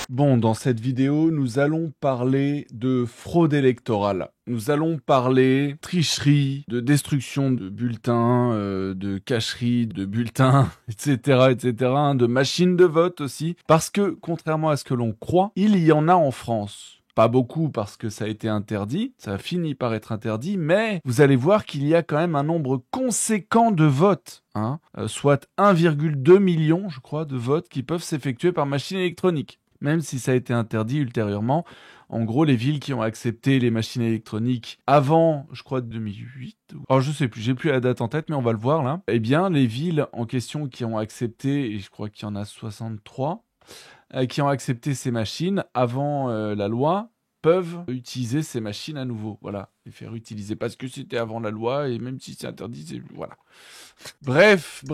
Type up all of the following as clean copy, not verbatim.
Bon, dans cette vidéo, nous allons parler de fraude électorale. Nous allons parler tricherie, de destruction de bulletins, de cacherie de bulletins, etc., etc., de machines de vote aussi. Parce que, contrairement à ce que l'on croit, il y en a en France. Pas beaucoup parce que ça a été interdit, ça a fini par être interdit, mais vous allez voir qu'il y a quand même un nombre conséquent de votes, soit 1,2 million, je crois, de votes qui peuvent s'effectuer par machine électronique. Même si ça a été interdit ultérieurement. En gros, les villes qui ont accepté les machines électroniques avant, je crois, 2008, alors je sais plus, j'ai plus la date en tête, mais on va le voir là. Eh bien, les villes en question qui ont accepté, et je crois qu'il y en a 63, qui ont accepté ces machines avant la loi, peuvent utiliser ces machines à nouveau. Voilà, les faire utiliser parce que c'était avant la loi, et même si c'est interdit, c'est... Voilà. Bref,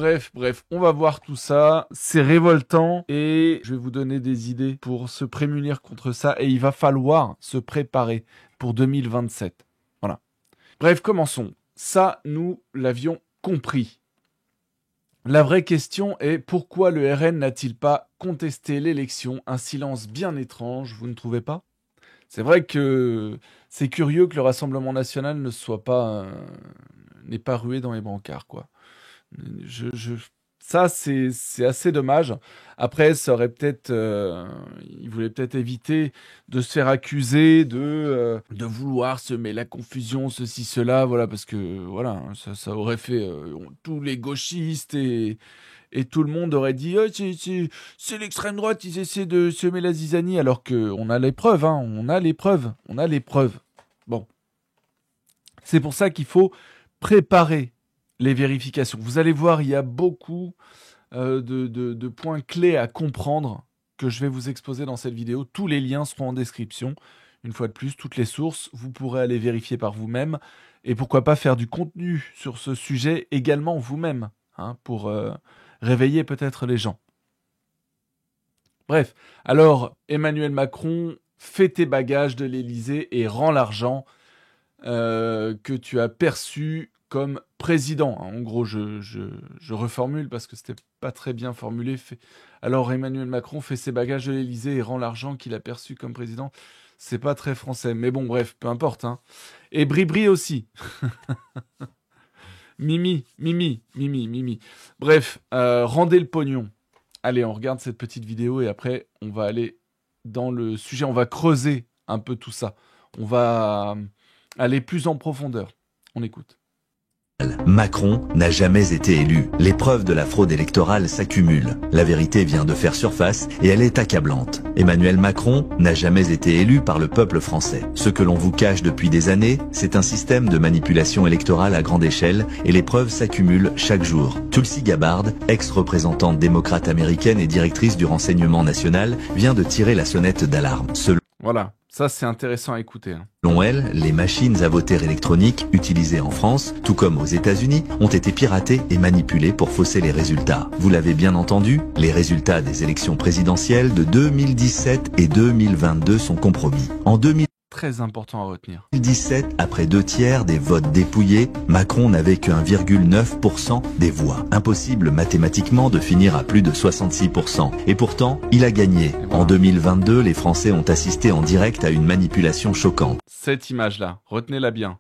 on va voir tout ça, c'est révoltant et je vais vous donner des idées pour se prémunir contre ça et il va falloir se préparer pour 2027. Voilà. Bref, commençons. Ça, nous l'avions compris. La vraie question est pourquoi le RN n'a-t-il pas contesté l'élection? Un silence bien étrange, vous ne trouvez pas? C'est vrai que c'est curieux que le Rassemblement national ne soit pas... n'ait pas rué dans les brancards, quoi. Ça, c'est assez dommage. Après, ça aurait peut-être... il voulait peut-être éviter de se faire accuser de vouloir semer la confusion, ceci, cela, voilà, parce que, voilà, ça aurait fait... tous les gauchistes et tout le monde aurait dit oh, c'est l'extrême droite, ils essaient de semer la zizanie, alors qu'on a les preuves, on a les preuves. Bon. C'est pour ça qu'il faut préparer les vérifications. Vous allez voir, il y a beaucoup de points clés à comprendre que je vais vous exposer dans cette vidéo. Tous les liens seront en description. Une fois de plus, toutes les sources, vous pourrez aller vérifier par vous-même. Et pourquoi pas faire du contenu sur ce sujet également vous-même, pour réveiller peut-être les gens. Bref, alors Emmanuel Macron, fais tes bagages de l'Élysée et rends l'argent que tu as perçu comme président. En gros, je reformule parce que c'était pas très bien formulé. Alors Emmanuel Macron fait ses bagages de l'Élysée et rend l'argent qu'il a perçu comme président. C'est pas très français, mais bon, bref, peu importe. Et Bribri aussi. Mimi. Bref, rendez le pognon. Allez, on regarde cette petite vidéo et après, on va aller dans le sujet. On va creuser un peu tout ça. On va aller plus en profondeur. On écoute. Macron n'a jamais été élu. Les preuves de la fraude électorale s'accumulent. La vérité vient de faire surface et elle est accablante. Emmanuel Macron n'a jamais été élu par le peuple français. Ce que l'on vous cache depuis des années, c'est un système de manipulation électorale à grande échelle et les preuves s'accumulent chaque jour. Tulsi Gabbard, ex-représentante démocrate américaine et directrice du renseignement national, vient de tirer la sonnette d'alarme. Voilà, ça c'est intéressant à écouter. Selon elle, les machines à voter électroniques utilisées en France, tout comme aux États-Unis, ont été piratées et manipulées pour fausser les résultats. Vous l'avez bien entendu, les résultats des élections présidentielles de 2017 et 2022 sont compromis. En 2017, très important à retenir. 2017, après 2/3 des votes dépouillés, Macron n'avait que 1,9% des voix. Impossible mathématiquement de finir à plus de 66%. Et pourtant, il a gagné. Voilà. En 2022, les Français ont assisté en direct à une manipulation choquante. Cette image-là, retenez-la bien.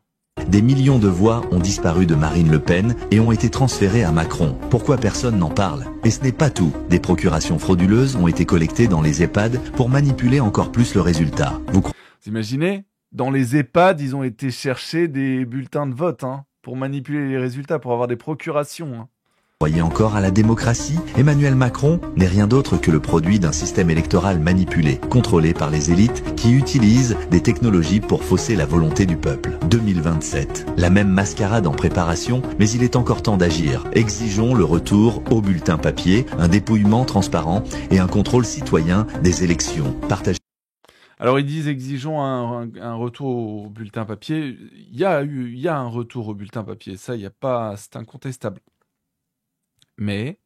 Des millions de voix ont disparu de Marine Le Pen et ont été transférées à Macron. Pourquoi personne n'en parle? Et ce n'est pas tout. Des procurations frauduleuses ont été collectées dans les EHPAD pour manipuler encore plus le résultat. Vous imaginez, dans les EHPAD, ils ont été chercher des bulletins de vote pour manipuler les résultats, pour avoir des procurations. Croyez encore à la démocratie? Emmanuel Macron n'est rien d'autre que le produit d'un système électoral manipulé, contrôlé par les élites qui utilisent des technologies pour fausser la volonté du peuple. 2027, la même mascarade en préparation, mais il est encore temps d'agir. Exigeons le retour au bulletin papier, un dépouillement transparent et un contrôle citoyen des élections. Partagez. Alors ils disent exigeons un retour au bulletin papier. Il y a un retour au bulletin papier, ça, il y a pas, c'est incontestable. Mais,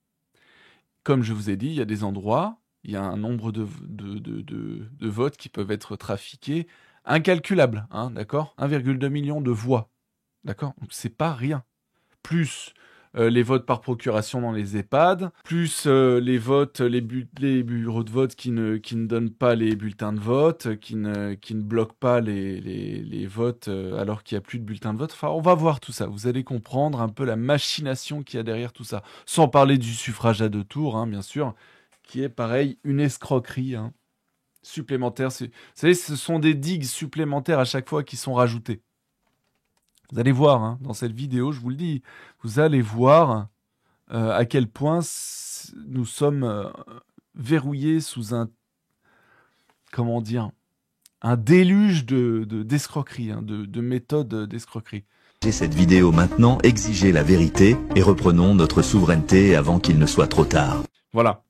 comme je vous ai dit, il y a des endroits, il y a un nombre de votes qui peuvent être trafiqués, incalculable, d'accord? 1,2 million de voix, d'accord? Donc c'est pas rien. Plus les votes par procuration dans les EHPAD, plus les votes, les bureaux de vote qui ne donnent pas les bulletins de vote, qui ne bloquent pas les votes alors qu'il n'y a plus de bulletins de vote. Enfin, on va voir tout ça. Vous allez comprendre un peu la machination qu'il y a derrière tout ça. Sans parler du suffrage à 2 tours, hein, bien sûr, qui est pareil, une escroquerie supplémentaire. Vous savez, ce sont des digues supplémentaires à chaque fois qui sont rajoutées. Vous allez voir, dans cette vidéo, je vous le dis, vous allez voir à quel point nous sommes verrouillés sous un déluge d'escroquerie, de méthodes d'escroquerie. Cette vidéo maintenant, exigez la vérité et reprenons notre souveraineté avant qu'il ne soit trop tard. Voilà.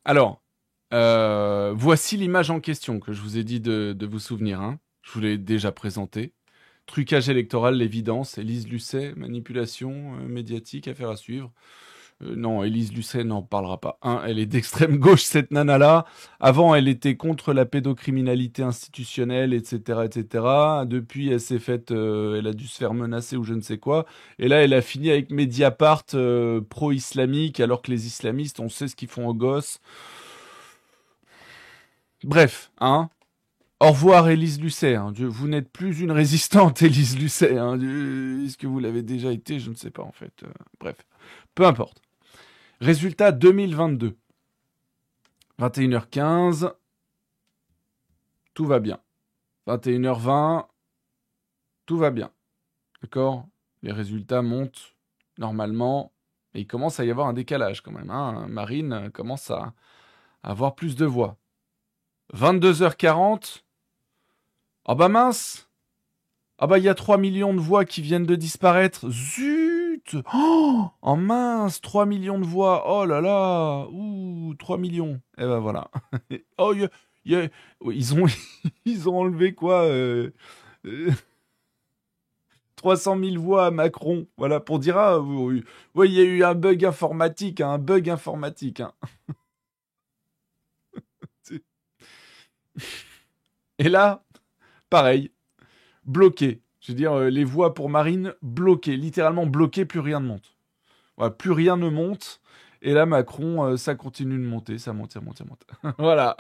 Alors, voici l'image en question que je vous ai dit de vous souvenir. Je vous l'ai déjà présentée. Trucage électoral, l'évidence. Élise Lucet, manipulation médiatique, affaire à suivre. Non, Élise Lucet n'en parlera pas. Elle est d'extrême gauche, cette nana-là. Avant, elle était contre la pédocriminalité institutionnelle, etc., etc. Depuis, elle s'est faite... elle a dû se faire menacer ou je ne sais quoi. Et là, elle a fini avec Mediapart pro-islamique, alors que les islamistes, on sait ce qu'ils font aux gosses. Bref, Au revoir, Élise Lucet. Vous n'êtes plus une résistante, Élise Lucet. Est-ce que vous l'avez déjà été? Je ne sais pas, en fait. Bref, peu importe. Résultat 2022. 21h15. Tout va bien. 21h20. Tout va bien. D'accord? Les résultats montent normalement. Et il commence à y avoir un décalage quand même. Marine commence à avoir plus de voix. 22h40. Ah bah mince! Ah bah il y a 3 millions de voix qui viennent de disparaître. Zut! Oh mince! 3 millions de voix. Oh là là! Ouh, 3 millions. Eh ben voilà. Oh, ils ont enlevé quoi? 300 000 voix à Macron. Voilà, pour dire, oui, il y a eu un bug informatique. Et là, pareil, bloqué. Je veux dire, les voix pour Marine, bloquées. Littéralement bloquées, plus rien ne monte. Voilà, plus rien ne monte. Et là, Macron, ça continue de monter. Ça monte. Voilà.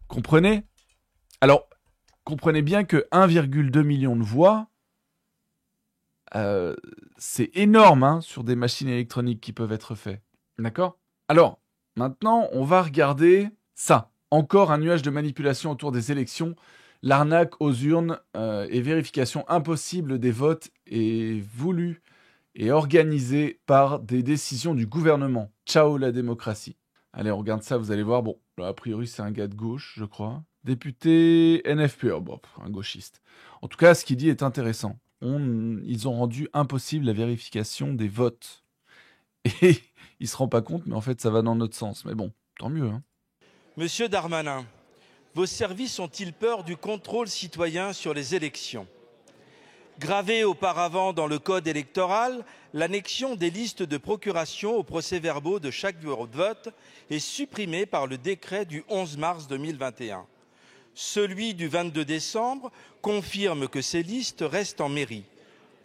Comprenez? Alors, comprenez bien que 1,2 million de voix, c'est énorme sur des machines électroniques qui peuvent être faites. D'accord? Alors, maintenant, on va regarder ça. Encore un nuage de manipulation autour des élections. L'arnaque aux urnes et vérification impossible des votes est voulue et organisée par des décisions du gouvernement. Ciao la démocratie. Allez, on regarde ça, vous allez voir. Bon, là, a priori, c'est un gars de gauche, je crois. Député NFPE, un gauchiste. En tout cas, ce qu'il dit est intéressant. Ils ont rendu impossible la vérification des votes. Et il ne se rend pas compte, mais en fait, ça va dans notre sens. Mais bon, tant mieux. Monsieur Darmanin, vos services ont-ils peur du contrôle citoyen sur les élections? Gravé auparavant dans le code électoral, l'annexion des listes de procuration aux procès-verbaux de chaque bureau de vote est supprimée par le décret du 11 mars 2021. Celui du 22 décembre confirme que ces listes restent en mairie.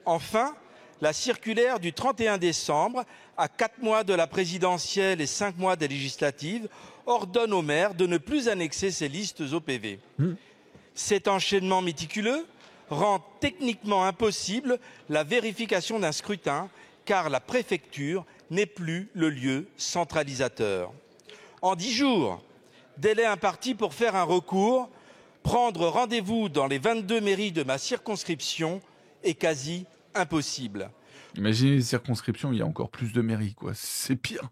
Enfin, la circulaire du 31 décembre, à 4 mois de la présidentielle et 5 mois des législatives, ordonne aux maires de ne plus annexer ces listes au PV. Cet enchaînement méticuleux rend techniquement impossible la vérification d'un scrutin, car la préfecture n'est plus le lieu centralisateur. En 10 jours, délai imparti pour faire un recours, prendre rendez-vous dans les 22 mairies de ma circonscription est quasi impossible. Imaginez les circonscriptions, il y a encore plus de mairies, quoi. C'est pire.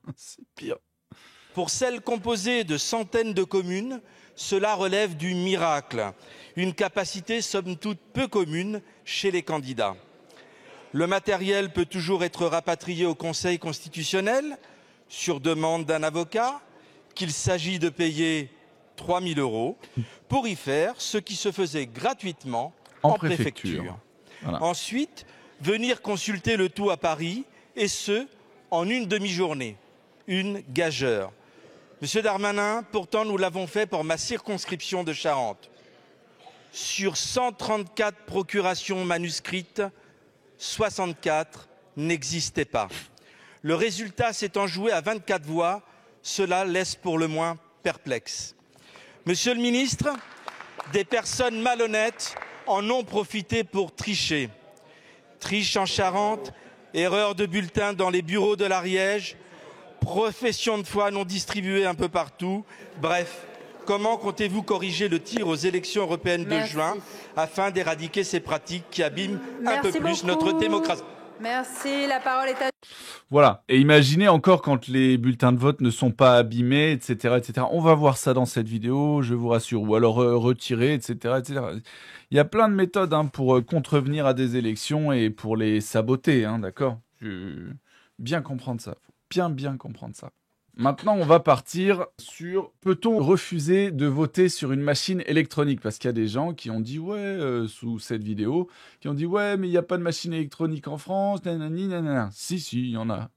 Pour celles composées de centaines de communes, cela relève du miracle, une capacité somme toute peu commune chez les candidats. Le matériel peut toujours être rapatrié au Conseil constitutionnel sur demande d'un avocat, qu'il s'agit de payer 3 000 € pour y faire ce qui se faisait gratuitement en préfecture. Voilà. Ensuite, venir consulter le tout à Paris, et ce, en une demi-journée. Une gageure. Monsieur Darmanin, pourtant nous l'avons fait pour ma circonscription de Charente. Sur 134 procurations manuscrites, 64 n'existait pas. Le résultat s'étant joué à 24 voix, cela laisse pour le moins perplexe. Monsieur le ministre, des personnes malhonnêtes en ont profité pour tricher. Triche en Charente, erreur de bulletin dans les bureaux de l'Ariège, profession de foi non distribuée un peu partout. Bref, comment comptez-vous corriger le tir aux élections européennes de juin afin d'éradiquer ces pratiques qui abîment un peu plus notre démocratie? Merci, la parole est à... Voilà. Et imaginez encore quand les bulletins de vote ne sont pas abîmés, etc., etc. On va voir ça dans cette vidéo, je vous rassure. Ou alors retirer, etc., etc. Il y a plein de méthodes pour contrevenir à des élections et pour les saboter, d'accord? Bien comprendre ça. Faut bien comprendre ça. Maintenant, on va partir sur peut-on refuser de voter sur une machine électronique? Parce qu'il y a des gens qui ont dit, sous cette vidéo, qui ont dit, ouais, mais il n'y a pas de machine électronique en France, nanani, nanana. Si, il y en a.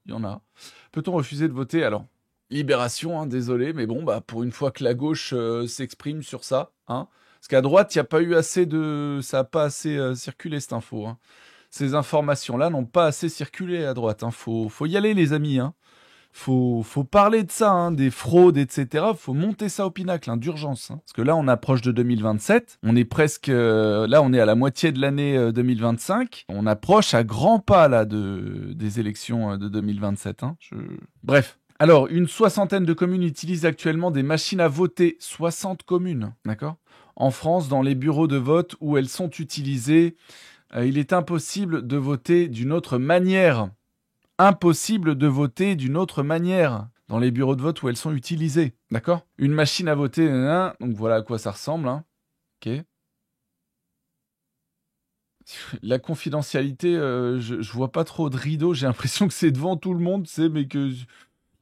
Peut-on refuser de voter? Alors, libération, désolé, mais bon, pour une fois que la gauche s'exprime sur ça, parce qu'à droite, il n'y a pas eu assez de... Ça n'a pas assez circulé, cette info, Ces informations-là n'ont pas assez circulé à droite, Faut y aller, les amis, Faut parler de ça, des fraudes, etc. Faut monter ça au pinacle, d'urgence. Parce que là, on approche de 2027. On est presque... là, on est à la moitié de l'année 2025. On approche à grands pas, là, des élections de 2027. Bref. Alors, une soixantaine de communes utilisent actuellement des machines à voter. 60 communes, d'accord? En France, dans les bureaux de vote où elles sont utilisées, il est impossible de voter d'une autre manière. Impossible de voter d'une autre manière dans les bureaux de vote où elles sont utilisées, d'accord? Une machine à voter, donc voilà à quoi ça ressemble, ok. La confidentialité, je vois pas trop de rideau, j'ai l'impression que c'est devant tout le monde, mais que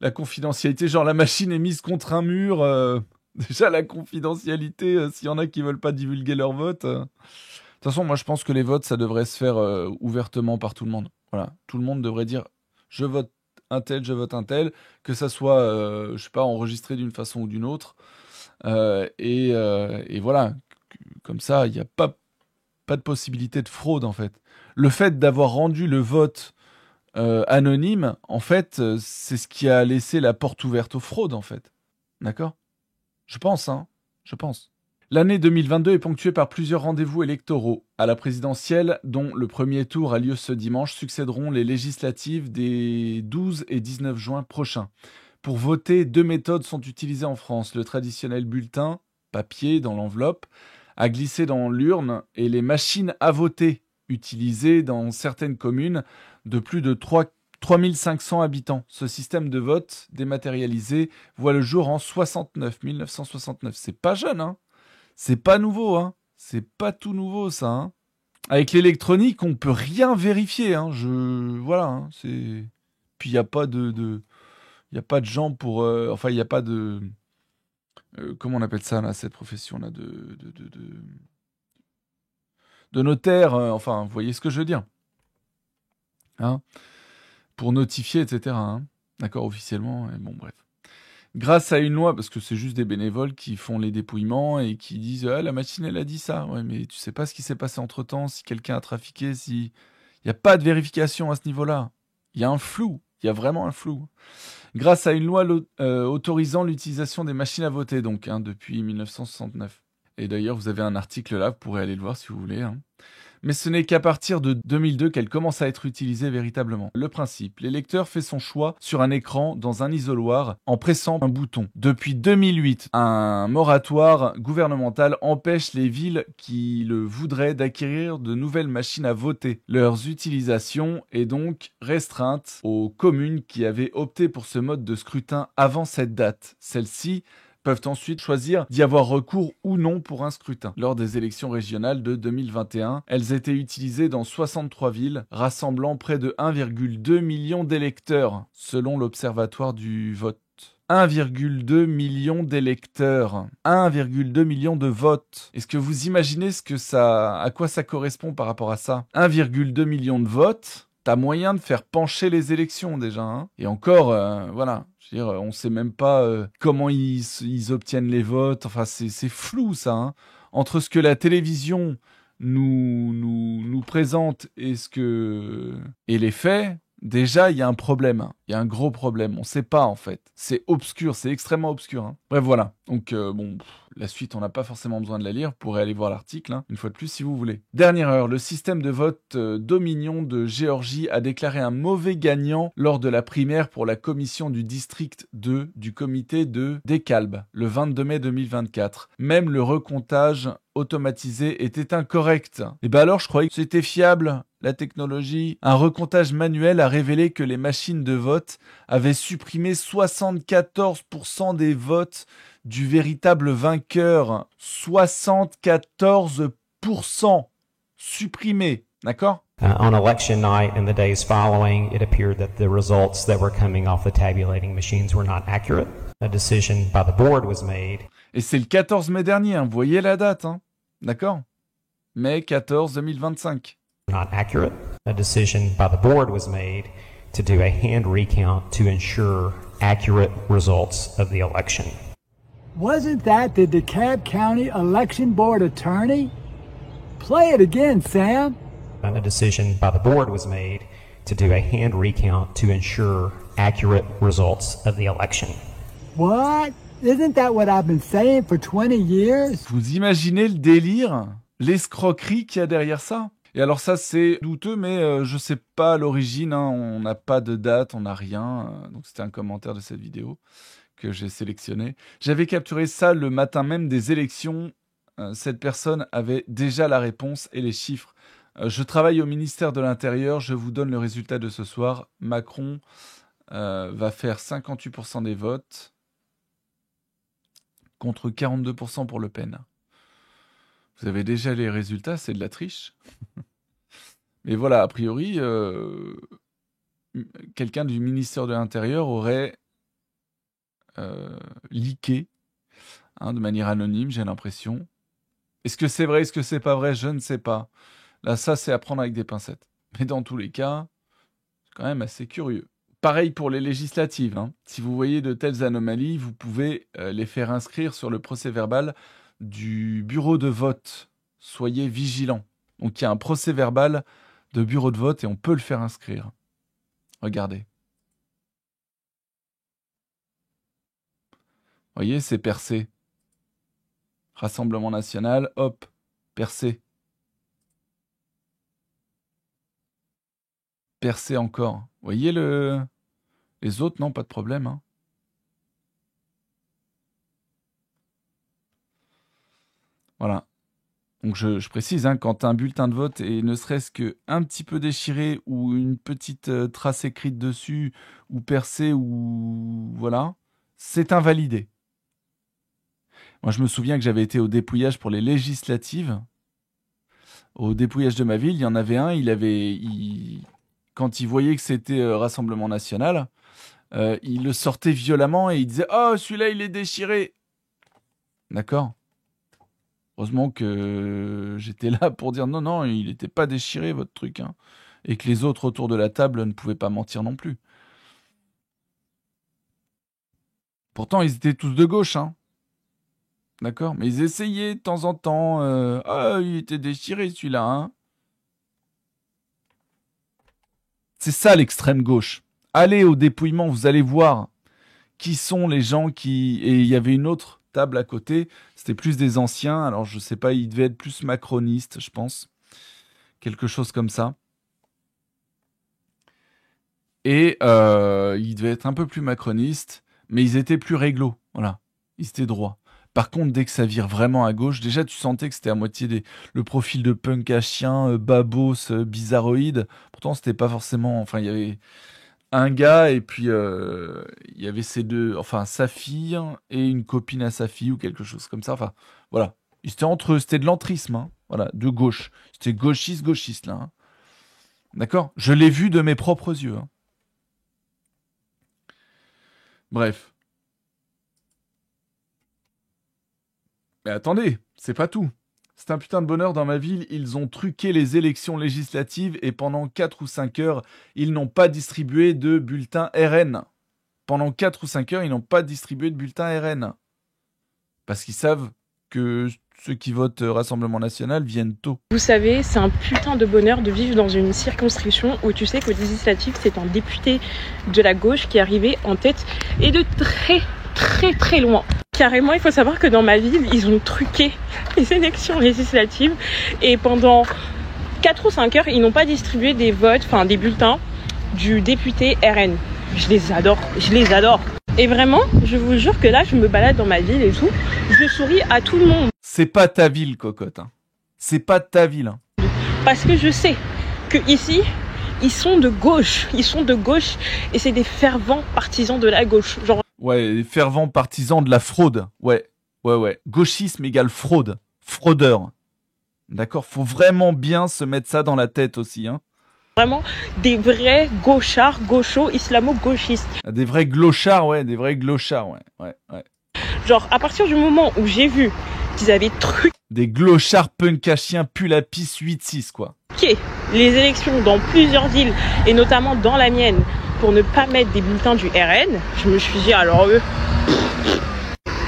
la confidentialité, genre la machine est mise contre un mur, déjà la confidentialité, s'il y en a qui veulent pas divulguer leur vote. De toute façon, moi je pense que les votes, ça devrait se faire ouvertement par tout le monde. Voilà, tout le monde devrait dire je vote un tel, je vote un tel, que ça soit, je sais pas, enregistré d'une façon ou d'une autre. Et voilà, comme ça, il n'y a pas de possibilité de fraude, en fait. Le fait d'avoir rendu le vote anonyme, en fait, c'est ce qui a laissé la porte ouverte aux fraudes, en fait. D'accord? Je pense, je pense. L'année 2022 est ponctuée par plusieurs rendez-vous électoraux. À la présidentielle, dont le premier tour a lieu ce dimanche, succéderont les législatives des 12 et 19 juin prochains. Pour voter, 2 méthodes sont utilisées en France. Le traditionnel bulletin, papier dans l'enveloppe, à glisser dans l'urne, et les machines à voter, utilisées dans certaines communes de plus de 3500 habitants. Ce système de vote dématérialisé voit le jour en 1969. C'est pas jeune, C'est pas nouveau, C'est pas tout nouveau, ça, Avec l'électronique, on peut rien vérifier, Voilà, c'est... Puis il n'y a pas de... Il n'y a pas de gens pour... Enfin, il n'y a pas de... comment on appelle ça, là, cette profession-là de notaire, enfin, vous voyez ce que je veux dire. Pour notifier, etc. D'accord, officiellement, et bon, bref. Grâce à une loi, parce que c'est juste des bénévoles qui font les dépouillements et qui disent « Ah, la machine, elle a dit ça. » Ouais, mais tu sais pas ce qui s'est passé entre-temps, si quelqu'un a trafiqué, si... Il n'y a pas de vérification à ce niveau-là. Il y a un flou. Il y a vraiment un flou. Grâce à une loi autorisant l'utilisation des machines à voter, donc, depuis 1969. Et d'ailleurs, vous avez un article là, vous pourrez aller le voir si vous voulez. Mais ce n'est qu'à partir de 2002 qu'elle commence à être utilisée véritablement. Le principe, l'électeur fait son choix sur un écran dans un isoloir en pressant un bouton. Depuis 2008, un moratoire gouvernemental empêche les villes qui le voudraient d'acquérir de nouvelles machines à voter. Leur utilisation est donc restreinte aux communes qui avaient opté pour ce mode de scrutin avant cette date. Celles-ci peuvent ensuite choisir d'y avoir recours ou non pour un scrutin. Lors des élections régionales de 2021, elles étaient utilisées dans 63 villes, rassemblant près de 1,2 million d'électeurs, selon l'Observatoire du vote. 1,2 million d'électeurs, 1,2 million de votes. Est-ce que vous imaginez à quoi ça correspond par rapport à ça? 1,2 million de votes, t'as moyen de faire pencher les élections déjà. Et encore, voilà. Je veux dire, on ne sait même pas comment ils obtiennent les votes. Enfin, c'est flou, ça. Entre ce que la télévision nous présente et les faits, déjà, il y a un problème. Il y a un gros problème. On ne sait pas, en fait. C'est obscur. C'est extrêmement obscur. Hein. Bref, voilà. Donc, la suite, on n'a pas forcément besoin de la lire. Vous pourrez aller voir l'article, une fois de plus, si vous voulez. Dernière heure. Le système de vote Dominion de Géorgie a déclaré un mauvais gagnant lors de la primaire pour la commission du district 2 du comité de DeKalb, le 22 mai 2024. Même le recomptage automatisé était incorrect. Et ben alors, je croyais que c'était fiable. La technologie. Un recomptage manuel a révélé que les machines de vote avaient supprimé 74% des votes du véritable vainqueur. 74% supprimés. D'accord ? On election night and the days following, it appeared that the results that were coming off the tabulating machines were not accurate. A decision by the board was made. Et c'est le 14 mai dernier, vous voyez la date, d'accord ? Mai 14 2025. Not accurate. A decision by the board was made to do a hand recount to ensure accurate results of the election. Wasn't that the DeKalb County Election Board attorney? Play it again, Sam. And a decision by the board was made to do a hand recount to ensure accurate results of the election. What? Isn't that what I've been saying for 20 years? Vous imaginez le délire, l'escroquerie qu'il y a derrière ça ? Et alors ça, c'est douteux, mais je sais pas l'origine, on n'a pas de date, on n'a rien. Donc c'était un commentaire de cette vidéo que j'ai sélectionné. J'avais capturé ça le matin même des élections. Cette personne avait déjà la réponse et les chiffres. Je travaille au ministère de l'Intérieur, je vous donne le résultat de ce soir. Macron va faire 58% des votes contre 42% pour Le Pen. Vous avez déjà les résultats, c'est de la triche. Mais voilà, a priori, quelqu'un du ministère de l'Intérieur aurait leaké de manière anonyme, j'ai l'impression. Est-ce que c'est vrai, est-ce que c'est pas vrai ? Je ne sais pas. Là, ça, c'est à prendre avec des pincettes. Mais dans tous les cas, c'est quand même assez curieux. Pareil pour les législatives. Si vous voyez de telles anomalies, vous pouvez les faire inscrire sur le procès-verbal du bureau de vote. Soyez vigilants. Donc, il y a un procès-verbal de bureau de vote et on peut le faire inscrire. Regardez. Vous voyez, c'est percé. Rassemblement national, hop, percé. Percé encore. Vous voyez les autres, non, pas de problème. Voilà. Donc je précise, quand un bulletin de vote est ne serait-ce qu'un petit peu déchiré ou une petite trace écrite dessus ou percée ou voilà, c'est invalidé. Moi je me souviens que j'avais été au dépouillage pour les législatives. Au dépouillage de ma ville, il y en avait un, quand il voyait que c'était Rassemblement National, il le sortait violemment et il disait « Oh, celui-là, il est déchiré !» D'accord ? Heureusement que j'étais là pour dire « Non, non, il n'était pas déchiré, votre truc. » Et que les autres autour de la table ne pouvaient pas mentir non plus. Pourtant, ils étaient tous de gauche. D'accord ? Mais ils essayaient de temps en temps. « Ah, il était déchiré, celui-là. » C'est ça l'extrême gauche. Allez au dépouillement, vous allez voir qui sont les gens qui... Et il y avait une autre table à côté, c'était plus des anciens, alors je sais pas, ils devaient être plus macronistes, je pense. Quelque chose comme ça. Et ils devaient être un peu plus macronistes, mais ils étaient plus réglo, voilà. Ils étaient droits. Par contre, dès que ça vire vraiment à gauche, déjà tu sentais que c'était à moitié le profil de punk à chien, babos, bizarroïde. Pourtant, c'était pas forcément... Enfin, il y avait un gars et puis il y avait sa fille et une copine à sa fille ou quelque chose comme ça. Enfin, voilà. C'était entre eux, c'était de l'entrisme, voilà, de gauche. C'était gauchiste, là. D'accord ? Je l'ai vu de mes propres yeux. Bref. Mais attendez, c'est pas tout. C'est un putain de bonheur dans ma ville, ils ont truqué les élections législatives et pendant 4 ou 5 heures, ils n'ont pas distribué de bulletins RN. Pendant 4 ou 5 heures, ils n'ont pas distribué de bulletins RN. Parce qu'ils savent que ceux qui votent Rassemblement National viennent tôt. Vous savez, c'est un putain de bonheur de vivre dans une circonscription où tu sais qu'au législatif, c'est un député de la gauche qui est arrivé en tête et de très loin. Carrément, il faut savoir que dans ma ville, ils ont truqué les élections législatives et pendant 4 ou 5 heures, ils n'ont pas distribué des votes, enfin des bulletins du député RN. Je les adore. Et vraiment, je vous jure que là, je me balade dans ma ville et tout, je souris à tout le monde. C'est pas ta ville, cocotte. Hein. C'est pas ta ville. Hein. Parce que je sais que ici, ils sont de gauche et c'est des fervents partisans de la gauche. Genre... Ouais, les fervents partisans de la fraude. Ouais. Gauchisme égale fraude. Fraudeur. D'accord, faut vraiment bien se mettre ça dans la tête aussi. Hein. Vraiment des vrais gauchards, gauchos, islamo-gauchistes. Des vrais glochards, ouais. Genre, à partir du moment où j'ai vu qu'ils avaient truqué des glochards punkachiens pulapis 8-6, quoi. Les élections dans plusieurs villes, et notamment dans la mienne, pour ne pas mettre des bulletins du RN, je me suis dit, alors eux,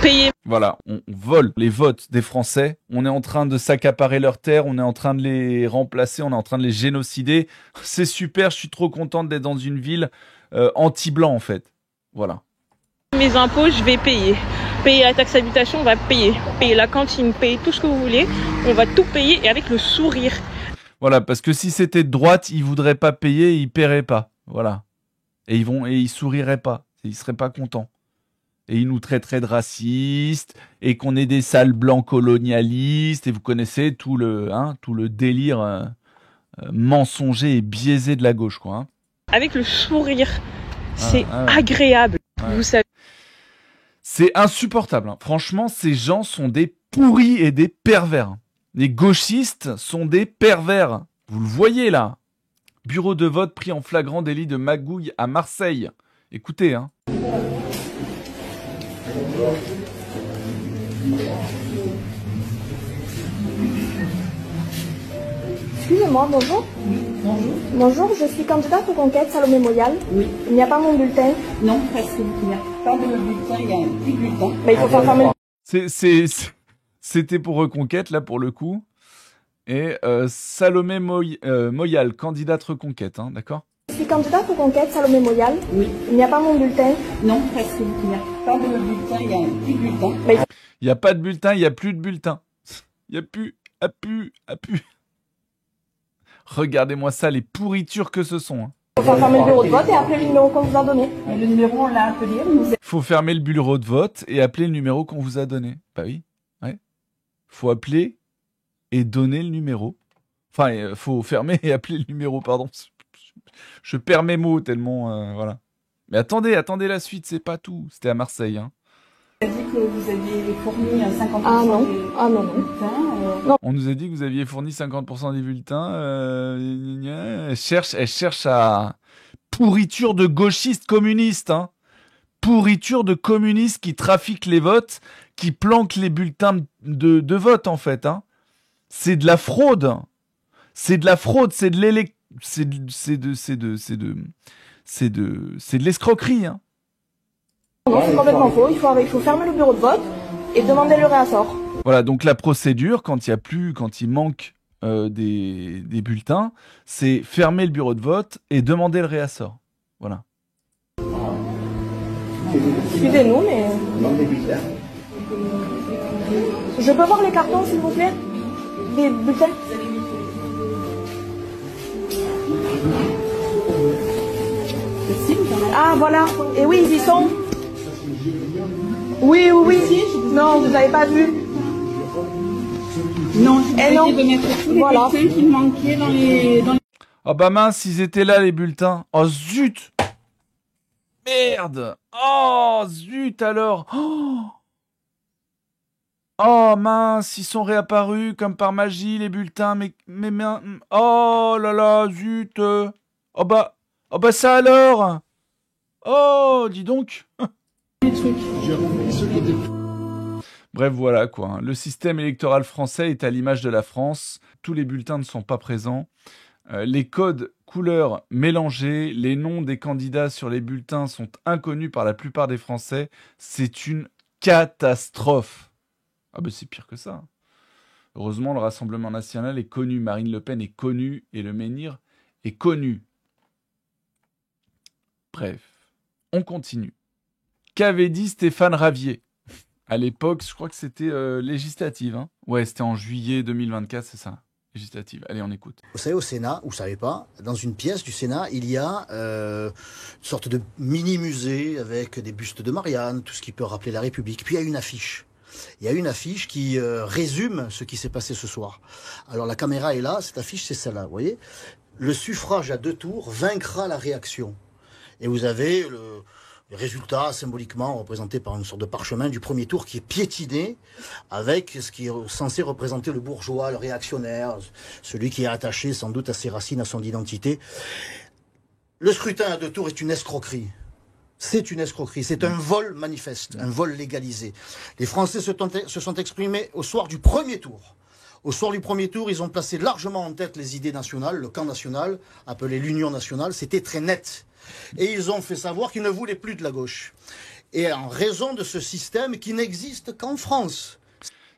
payez. Voilà, on vole les votes des Français, on est en train de s'accaparer leurs terres, on est en train de les remplacer, on est en train de les génocider. C'est super, je suis trop contente d'être dans une ville anti-blanc, en fait. Voilà. Mes impôts, je vais payer. Payer la taxe d'habitation, on va payer. Payer la cantine, payer tout ce que vous voulez. On va tout payer et avec le sourire. Voilà, parce que si c'était de droite, ils voudraient pas payer, ils paieraient pas. Voilà. Et ils souriraient pas. Ils seraient pas contents. Et ils nous traiteraient de racistes, et qu'on est des sales blancs colonialistes, et vous connaissez tout le délire mensonger et biaisé de la gauche, quoi. Hein. Avec le sourire, c'est agréable. Ouais. Vous savez. C'est insupportable. Hein. Franchement, ces gens sont des pourris et des pervers. Les gauchistes sont des pervers. Vous le voyez là. Bureau de vote pris en flagrant délit de magouille à Marseille. Écoutez, hein. Excusez-moi, bonjour. Bonjour, je suis candidate aux conquêtes Salomé Moyal. Oui. Il n'y a pas mon bulletin. Non, parce qu'il n'y a pas de bulletin, il y a un petit bulletin. Mais il faut faire fermer le... C'était pour Reconquête, là, pour le coup. Et Salomé Moyal, candidate Reconquête, hein, d'accord ? Je suis candidate aux conquêtes Salomé Moyal. Oui. Il n'y a pas mon bulletin. Non, parce qu'il n'y a pas de bulletin, il y a un petit bulletin. Mais... Il n'y a pas de bulletin, il n'y a plus de bulletin. Il n'y a plus, a pu. Regardez-moi ça, les pourritures que ce sont. Hein. Il faut faire fermer le bureau de vote et appeler le numéro qu'on vous a donné. Mais le numéro, on l'a appelé. Faut fermer le bureau de vote et appeler le numéro qu'on vous a donné. Bah oui, ouais. Faut appeler et donner le numéro. Enfin, faut fermer et appeler le numéro, pardon. Je perds mes mots tellement, voilà. Mais attendez la suite, c'est pas tout. C'était à Marseille, hein. On a dit que vous aviez fourni 50% non. des bulletins. Non. On nous a dit que vous aviez fourni 50% des bulletins. Elle cherche à... Pourriture de gauchistes communistes, hein. Pourriture de communistes qui trafiquent les votes, qui planquent les bulletins de vote, en fait, hein. C'est de la fraude. C'est de l'escroquerie, hein. Non, c'est complètement faux. Il faut fermer le bureau de vote et demander le réassort. Voilà, donc la procédure, quand il manque des bulletins, c'est fermer le bureau de vote et demander le réassort. Voilà. Excusez-nous, mais... Je peux voir les cartons, s'il vous plaît? Des bulletins? Ah, voilà. Et oui, ils y sont. Oui. Non, vous n'avez pas vu. Non, je vais de mettre tous les bulletins qui manquaient dans les... Oh bah mince, ils étaient là, les bulletins. Oh zut! Merde! Oh zut alors! Oh mince, ils sont réapparus comme par magie, les bulletins, mais oh là là, zut! Oh bah ça alors! Oh, dis donc! Bref, voilà quoi. Hein. Le système électoral français est à l'image de la France. Tous les bulletins ne sont pas présents. Les codes couleurs mélangés, les noms des candidats sur les bulletins sont inconnus par la plupart des Français. C'est une catastrophe. Ah ben c'est pire que ça. Heureusement, le Rassemblement national est connu, Marine Le Pen est connue et le menhir est connu. Bref, on continue. Qu'avait dit Stéphane Ravier? À l'époque, je crois que c'était législative. Hein. Ouais, c'était en juillet 2024, c'est ça. Législative. Allez, on écoute. Vous savez, au Sénat, vous savez pas, dans une pièce du Sénat, il y a une sorte de mini-musée avec des bustes de Marianne, tout ce qui peut rappeler la République. Puis il y a une affiche. Il y a une affiche qui résume ce qui s'est passé ce soir. Alors la caméra est là, cette affiche c'est celle-là, vous voyez. Le suffrage à 2 tours vaincra la réaction. Et vous avez le résultat symboliquement représenté par une sorte de parchemin du premier tour qui est piétiné avec ce qui est censé représenter le bourgeois, le réactionnaire, celui qui est attaché sans doute à ses racines, à son identité. Le scrutin à 2 tours est une escroquerie. C'est une escroquerie, c'est un vol manifeste, un vol légalisé. Les Français se sont exprimés au soir du premier tour. Au soir du premier tour, ils ont placé largement en tête les idées nationales, le camp national, appelé l'Union nationale, c'était très net. Et ils ont fait savoir qu'ils ne voulaient plus de la gauche. Et en raison de ce système qui n'existe qu'en France.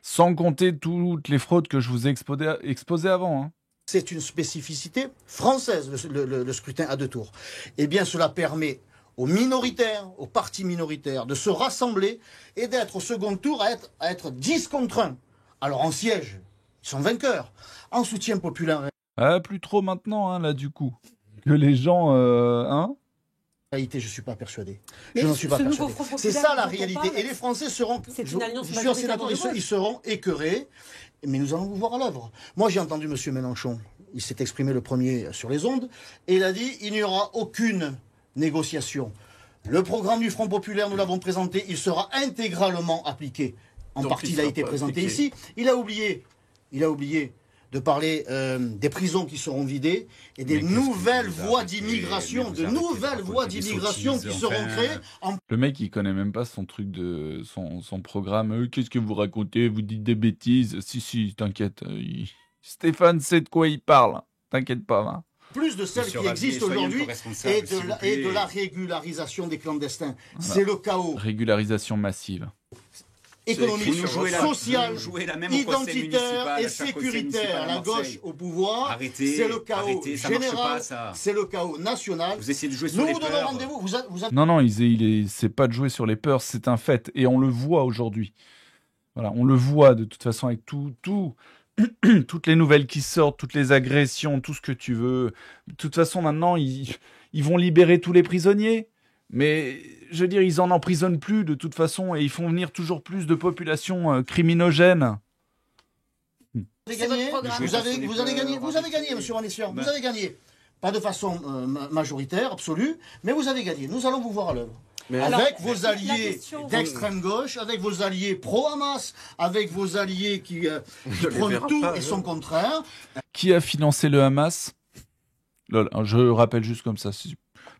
Sans compter toutes les fraudes que je vous ai exposées avant. Hein. C'est une spécificité française, le scrutin à 2 tours. Eh bien, cela permet aux minoritaires, aux partis minoritaires, de se rassembler et d'être au second tour à être 10 contre 1. Alors en siège, ils sont vainqueurs. En soutien populaire... Ah, plus trop maintenant, hein, là, du coup. Que les gens... hein En réalité, je ne suis pas persuadé. Je n'en suis pas persuadé. C'est ça la réalité. Et les Français seront... Je suis assez d'accord, ils seront écœurés. Mais nous allons vous voir à l'œuvre. Moi, j'ai entendu M. Mélenchon. Il s'est exprimé le premier sur les ondes. Et il a dit, il n'y aura aucune négociation. Le programme du Front populaire, nous l'avons présenté, il sera intégralement appliqué. En partie, il a été présenté ici. Il a oublié de parler des prisons qui seront vidées et des nouvelles voies d'immigration, qui seront créées. Le mec, il connaît même pas son truc de son programme. Qu'est-ce que vous racontez? Vous dites des bêtises? Si, t'inquiète. Stéphane sait de quoi il parle. T'inquiète pas. Hein. Plus de celles qui existent aujourd'hui et de la régularisation des clandestins. Voilà. C'est le chaos. Régularisation massive. Économique, sociale, identitaire et sécuritaire. La gauche au pouvoir, c'est le chaos général, c'est le chaos national. Vous essayez de jouer sur les peurs. Nous vous donnons rendez-vous. Non, c'est pas de jouer sur les peurs, c'est un fait. Et on le voit aujourd'hui. Voilà, on le voit de toute façon avec toutes les nouvelles qui sortent, toutes les agressions, tout ce que tu veux. De toute façon, maintenant, ils vont libérer tous les prisonniers. Mais, je veux dire, ils en emprisonnent plus de toute façon et ils font venir toujours plus de populations criminogènes. Vous avez gagné, monsieur Ranessian. Vous avez gagné. Pas de façon majoritaire, absolue, mais vous avez gagné. Nous allons vous voir à l'œuvre. Avec vos alliés d'extrême gauche, avec vos alliés pro-Hamas, avec vos alliés qui prônent tout et son contraire. Qui a financé le Hamas? Lol, je rappelle juste comme ça,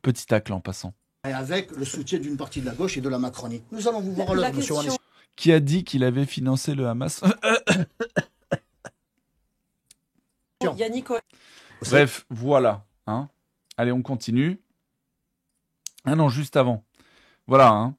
petit tacle en passant. Et avec le soutien d'une partie de la gauche et de la Macronie. Nous allons vous voir à l'œuvre, monsieur Ranessian. Qui a dit qu'il avait financé le Hamas? Yannick. Bref, voilà. Hein. Allez, on continue. Ah non, juste avant. Voilà. Hein.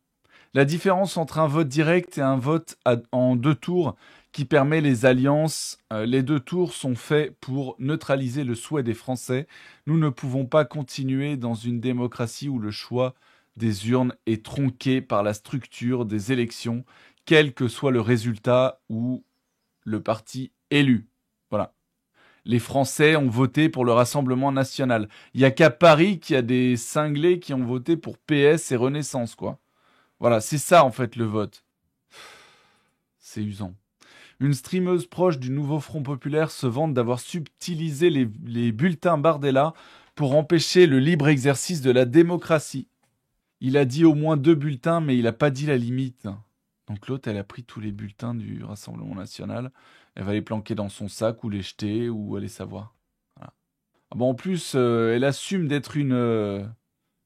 La différence entre un vote direct et un vote en 2 tours qui permet les alliances. Les 2 tours sont faits pour neutraliser le souhait des Français. Nous ne pouvons pas continuer dans une démocratie où le choix des urnes est tronqué par la structure des élections, quel que soit le résultat ou le parti élu. Voilà. Les Français ont voté pour le Rassemblement national. Il n'y a qu'à Paris qu'il y a des cinglés qui ont voté pour PS et Renaissance, quoi. Voilà, c'est ça, en fait, le vote. C'est usant. Une streameuse proche du nouveau Front populaire se vante d'avoir subtilisé les bulletins Bardella pour empêcher le libre exercice de la démocratie. Il a dit au moins 2 bulletins, mais il n'a pas dit la limite. Donc l'autre, elle a pris tous les bulletins du Rassemblement national. Elle va les planquer dans son sac ou les jeter ou aller savoir. Voilà. Ah bon, en plus, elle assume d'être une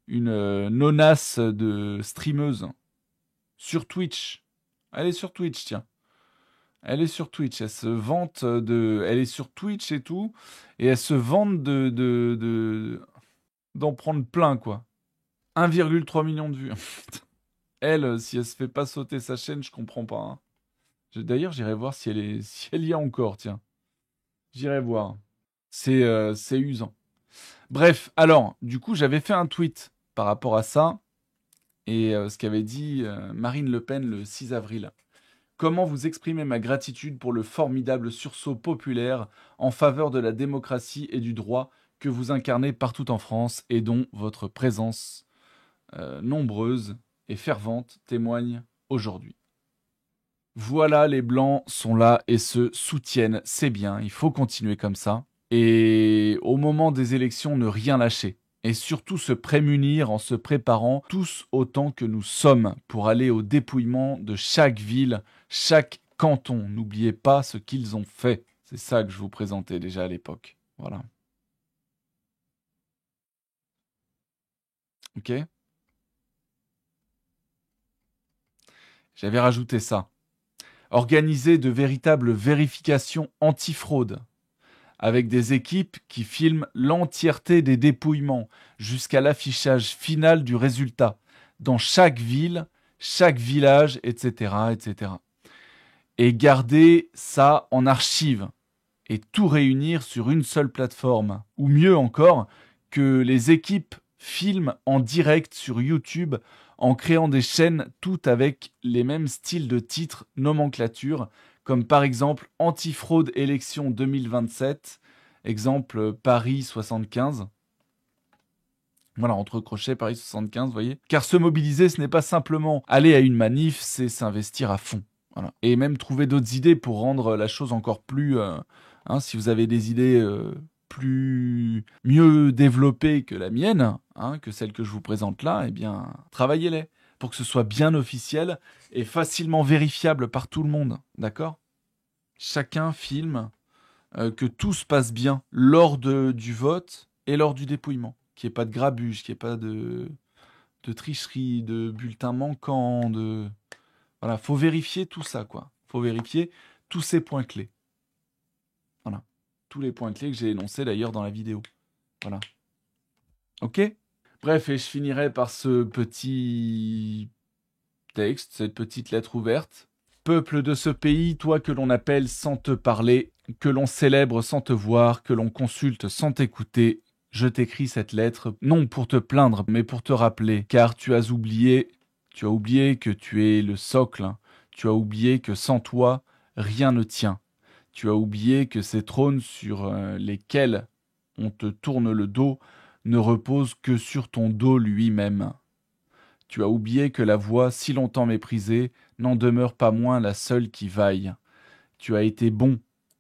nonasse de streameuse. Sur Twitch. Elle est sur Twitch, tiens. Elle est sur Twitch. Elle se vante de... Elle est sur Twitch et tout. Et elle se vante d'en prendre plein, quoi. 1,3 million de vues. Elle, si elle se fait pas sauter sa chaîne, je comprends pas. Hein. D'ailleurs, j'irai voir si elle y a encore, tiens. J'irai voir. C'est usant. Bref, alors, du coup, j'avais fait un tweet par rapport à ça et ce qu'avait dit Marine Le Pen le 6 avril. Comment vous exprimez ma gratitude pour le formidable sursaut populaire en faveur de la démocratie et du droit que vous incarnez partout en France et dont votre présence nombreuse et fervente témoigne aujourd'hui. Voilà, les Blancs sont là et se soutiennent, c'est bien, il faut continuer comme ça. Et au moment des élections, ne rien lâcher. Et surtout se prémunir en se préparant tous autant que nous sommes pour aller au dépouillement de chaque ville, chaque canton. N'oubliez pas ce qu'ils ont fait. C'est ça que je vous présentais déjà à l'époque. Voilà. Ok ? J'avais rajouté ça. Organiser de véritables vérifications anti-fraude, avec des équipes qui filment l'entièreté des dépouillements jusqu'à l'affichage final du résultat, dans chaque ville, chaque village, etc., etc. Et garder ça en archive, et tout réunir sur une seule plateforme. Ou mieux encore, que les équipes filment en direct sur YouTube, en créant des chaînes toutes avec les mêmes styles de titres, nomenclature, comme par exemple Antifraude élection 2027, exemple Paris 75. Voilà, entre crochets, Paris 75, vous voyez. Car se mobiliser, ce n'est pas simplement aller à une manif, c'est s'investir à fond. Voilà. Et même trouver d'autres idées pour rendre la chose encore plus... si vous avez des idées mieux développées que la mienne, que celle que je vous présente là, eh bien, travaillez-les pour que ce soit bien officiel et facilement vérifiable par tout le monde. D'accord ? Chacun filme que tout se passe bien lors du vote et lors du dépouillement. Qu'il n'y ait pas de grabuge, qu'il n'y ait pas de tricherie, de bulletins manquants, Voilà, faut vérifier tout ça, quoi. Faut vérifier tous ces points clés. Voilà. Tous les points clés que j'ai énoncés d'ailleurs dans la vidéo. Voilà. Ok ? Bref, et je finirai par ce petit texte, cette petite lettre ouverte. Peuple de ce pays, toi que l'on appelle sans te parler, que l'on célèbre sans te voir, que l'on consulte sans t'écouter, je t'écris cette lettre, non pour te plaindre, mais pour te rappeler, car tu as oublié que tu es le socle, tu as oublié que sans toi, rien ne tient. Tu as oublié que ces trônes sur lesquels on te tourne le dos ne reposent que sur ton dos lui-même. Tu as oublié que la voix si longtemps méprisée n'en demeure pas moins la seule qui vaille. Tu as été bon,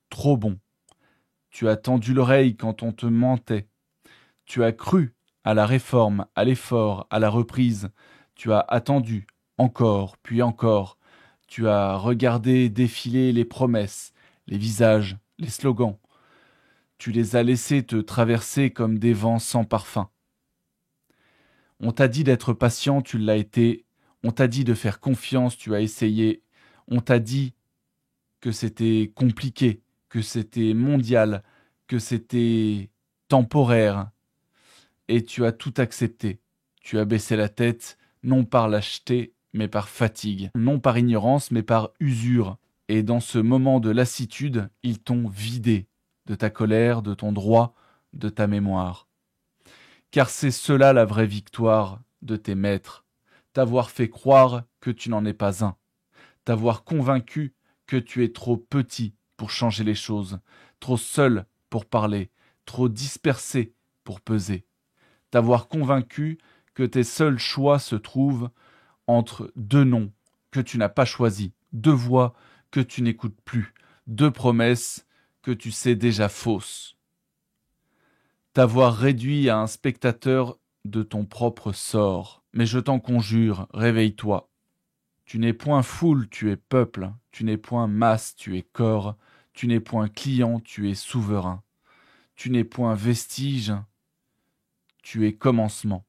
trop bon. Tu as tendu l'oreille quand on te mentait. Tu as cru à la réforme, à l'effort, à la reprise. Tu as attendu, encore, puis encore. Tu as regardé défiler les promesses, les visages, les slogans. Tu les as laissés te traverser comme des vents sans parfum. On t'a dit d'être patient, tu l'as été. On t'a dit de faire confiance, tu as essayé. On t'a dit que c'était compliqué, que c'était mondial, que c'était temporaire. Et tu as tout accepté. Tu as baissé la tête, non par lâcheté, mais par fatigue. Non par ignorance, mais par usure. Et dans ce moment de lassitude, ils t'ont vidé de ta colère, de ton droit, de ta mémoire. Car c'est cela la vraie victoire de tes maîtres, t'avoir fait croire que tu n'en es pas un, t'avoir convaincu que tu es trop petit pour changer les choses, trop seul pour parler, trop dispersé pour peser, t'avoir convaincu que tes seuls choix se trouvent entre deux noms que tu n'as pas choisis, deux voix que tu n'écoutes plus, deux promesses que tu sais déjà fausses. T'avoir réduit à un spectateur de ton propre sort. Mais je t'en conjure, réveille-toi. Tu n'es point foule, tu es peuple. Tu n'es point masse, tu es corps. Tu n'es point client, tu es souverain. Tu n'es point vestige, tu es commencement.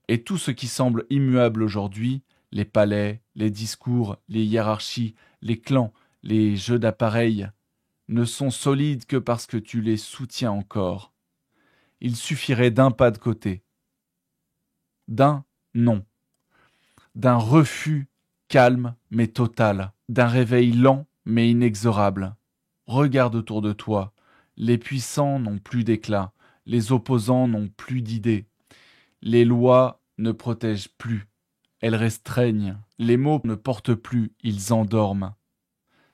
Et tout ce qui semble immuable aujourd'hui, les palais, les discours, les hiérarchies, les clans, les jeux d'appareils, ne sont solides que parce que tu les soutiens encore. Il suffirait d'un pas de côté, d'un non, d'un refus calme mais total, d'un réveil lent mais inexorable. Regarde autour de toi. Les puissants n'ont plus d'éclat. Les opposants n'ont plus d'idées. Les lois ne protègent plus. Elles restreignent. Les mots ne portent plus. Ils endorment.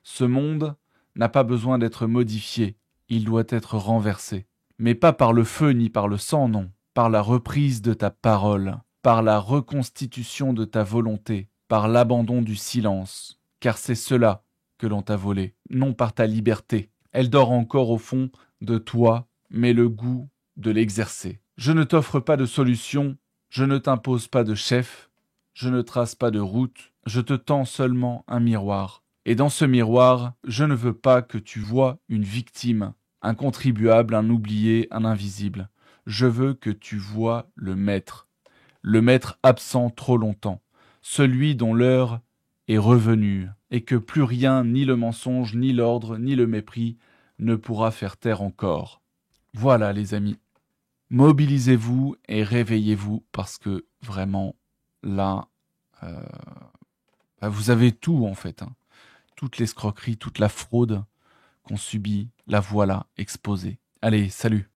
Ce monde n'a pas besoin d'être modifié. Il doit être renversé. Mais pas par le feu ni par le sang, non. Par la reprise de ta parole. Par la reconstitution de ta volonté. Par l'abandon du silence. Car c'est cela que l'on t'a volé. Non par ta liberté. Elle dort encore au fond de toi, mais le goût de l'exercer. Je ne t'offre pas de solution, je ne t'impose pas de chef, je ne trace pas de route, je te tends seulement un miroir. Et dans ce miroir, je ne veux pas que tu vois une victime, un contribuable, un oublié, un invisible. Je veux que tu vois le maître absent trop longtemps, celui dont l'heure est revenue, et que plus rien, ni le mensonge, ni l'ordre, ni le mépris, ne pourra faire taire encore. Voilà les amis, mobilisez-vous et réveillez-vous parce que vraiment, là, vous avez tout en fait. Hein. Toute l'escroquerie, toute la fraude qu'on subit, la voilà exposée. Allez, salut!